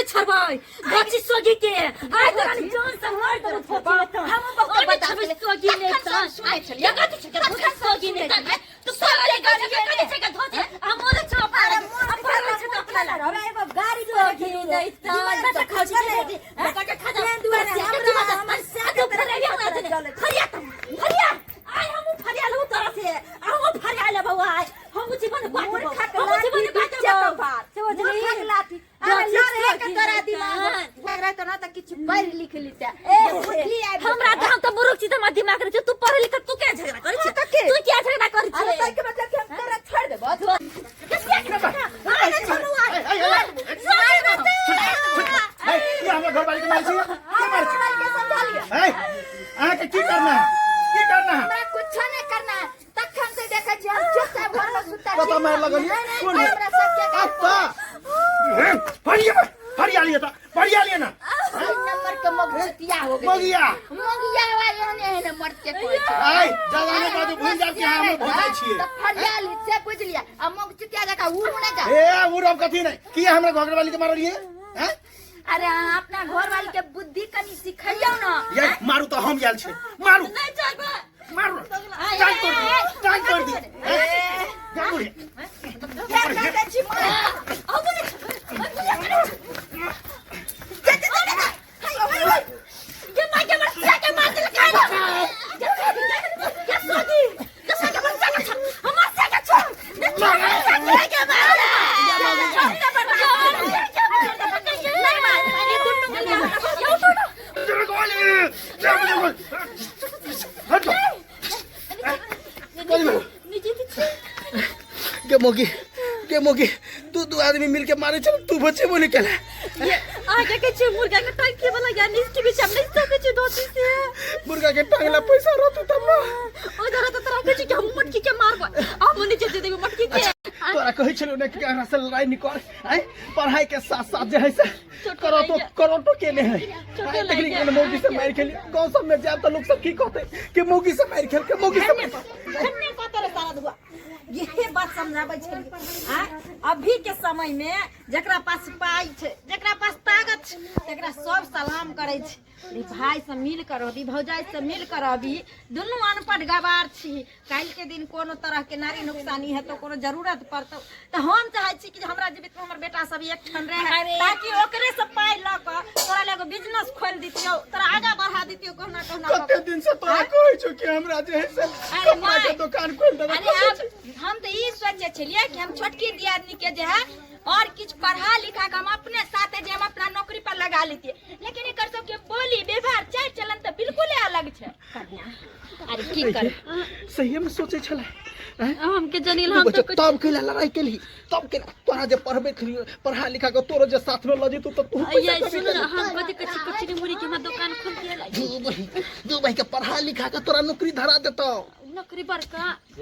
नहीं छरबाई बच्ची सोगी के आय तोरा जान से मार दो हम बहुत बता सोगी ने त सुने छलिए या कथि छके बहुत सोगी ने तो सारे गाड़ी के छके धोजे हम ओले चोप अरे अपन छके अपना ला अरे एगो गाड़ी सोगी नहीं त खजी ने बेटा के खजा दुआरे हमर से तो फरिया फरिया फरिया आय हम फरिया लो तोरा से हम फरिया ले बउआ हम जीवन बात हम जीवन बात बात समझली लाठी अरे लड़े के तोरा दिमाग झगड़ा तो ना त किछ पढ़ लिख लीते हमरा गांव त मुरुख छी त दिमाग रे तू पढ़ लिख तू क्या झगड़ा करै छी तू क्या झगड़ा करै छी अरे तै के मतलब हम तोरा छोड़ देबो अरे छोड़ू ये हमरा घर वाली के मार छी के मार छी समझा लिया ए आ के की करना हमरा कुछ नहीं करना तखन से देखै छी हम चुपचाप घर में सुता छी पता मार लगल कौन है हमरा सब के अच्छा फरिया लिए ना नंबर के मगसिया हो गई मगिया वाले ने मर के कोई आई जवाने बाद भूल जा के हम भूल छी त फरिया ली से बुझ लिया अब मगसिया जका उड़ ना जा ए उड़ब कथि नहीं की हमरा घर वाली के मारलिए हैं अरे अपना घर वाली के बुद्धि कनी सिखैयो ना ये मारू तो हम गेल छी मारू नहीं जाबे मारू टाइट कर दी क्या कर छी ये मां के बच्चा के मार दे का ये सोगी जैसा के बच्चा का हम से का छोड़ मार के मार के मोगी तू आदमी मिलके मारे चल तू बच्चे बोले केला ये आगे के छ मुर्गा के टांग के वाला यार इसके बीच हम नहीं सके छ दोती से मुर्गा के टांगला पैसा रहत तब ओ जरा तो तरह के छ हम मटकी के मारबो अब मुनी जे देबे मटकी के तोरा कहै छलो ने कि हमरा से लड़ाई निकल हैं पढ़ाई के साथ साथ जे है से करो तो केने है लेकिन के मोगी से मार खेली गांव सब में जाब त लोग सब की कहते कि मोगी से मार खेल के मोगी से धन्य कतरे सारा दुआ ये बात समझाबै छै अभी के समय में जकरा पास पाई छै जकरा पास ताकत छै तकरा सब सलाम करै छै रे भाई से मिल कर अभी भौजाई से मिल कर अभी दुनू अनपढ़ गवार छी काल के दिन कोनो तरह के नारी नुकसानी है तो कोनो जरूरत पड़तो त हम चाहै छी कि हमरा जीवित में हमर बेटा सब एक ठन रहे ताकि ओकरे से पाई ल क तोरा लेगो बिजनेस खोल दितियो तोरा आगा बढ़ा दितियो कोना कते दिन से तोरा कहै छौ कि हमरा जे है से कपड़ा के दुकान खोल देबे अरे हम तो ये सोचे छलिए कि हम छोटकी दियादनी के जे है और कुछ पढ़ा लिखा के हम अपने साथे जे हम अपना नौकरी पर लगा लेती लेकिन एकर सब के बोली व्यवहार चाल चलन तो बिल्कुल अलग छै अरे की कर सही में सोचे छले हम के जनील हम तो तब के लड़ाई केली तब के तोरा जे पढ़बे थी पढ़ा लिखा के तोरो जे साथ में लजी तू तो तू ये सुन हम कथि कचरी मुड़ी के हम दुकान खोल दिया दू भाई के पढ़ा लिखा के तोरा नौकरी धरा देतो नौकरी बड़का